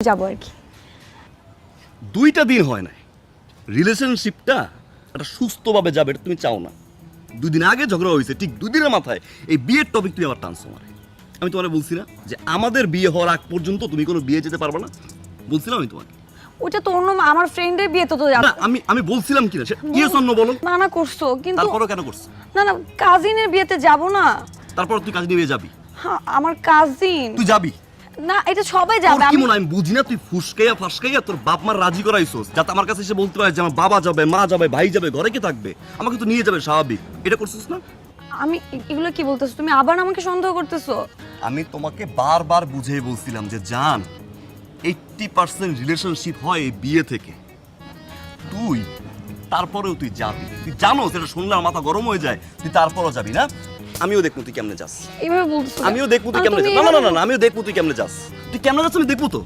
যাব আর কি। 2টা দিন হয় না, রিলেশনশিপটা একটা সুস্থভাবে যাবে এটা তুমি চাও না। 2 দিন আগে ঝগড়া হয়েছে, ঠিক 2 দিনের মাথায় এই বিয়ের টপিক তুই আবার টানছো মারে। আমি তোমার বলছি না যে আমাদের বিয়ে হওয়ার আগ পর্যন্ত তুমি কোনো বিয়ে যেতে পারবে না, বলছিলাম আমি তোমাকে। ওটা তো অন্য আমার ফ্রেন্ডের বিয়ে, তো না আমি বলছিলাম কিনা ইয়েস অর নো বলো। মানা করছো কিন্তু। তারপরও কেন করছো? না না, কাজিনের বিয়েতে যাব না। তারপর তুই কাজ নিয়ে যাবি? হ্যাঁ, আমার কাজিন। তুই যাবি না, এটা সবাই যাবে। কি মনে আমি বুঝি না, তুই ফুসকাইয়া ফাসকাইয়া তোর বাপ মার রাজি করাইছস যাতে আমার কাছে এসে বলতে পারে যে আমার বাবা যাবে, মা যাবে, ভাই যাবে, ঘরে কে থাকবে, আমাকে তো নিয়ে যাবে, স্বাভাবিক। এটা করছিস না? আমি এগুলো কি বলতেছো তুমি? আবার আমাকে সন্দেহ করতেছো? আমি তোমাকে বারবার বুঝিয়ে বলছিলাম যে জান 80% রিলেশনশিপ হয় এই বিয়ে থেকে। তুই তারপরেও তুই যাবি, তুই জানো সেটা শুনলে আমার মাথা গরম হয়ে যায়, তুই তারপরেও যাবি না? আমিও দেখবো তুই কেমনে যাস। এইভাবে বলতেছো? আমিও দেখবো তুই কেমনে যাস। না না না না, আমিও দেখবো তুই কেমনে যাস। তুই কেমনে যাস আমি দেখবো তো।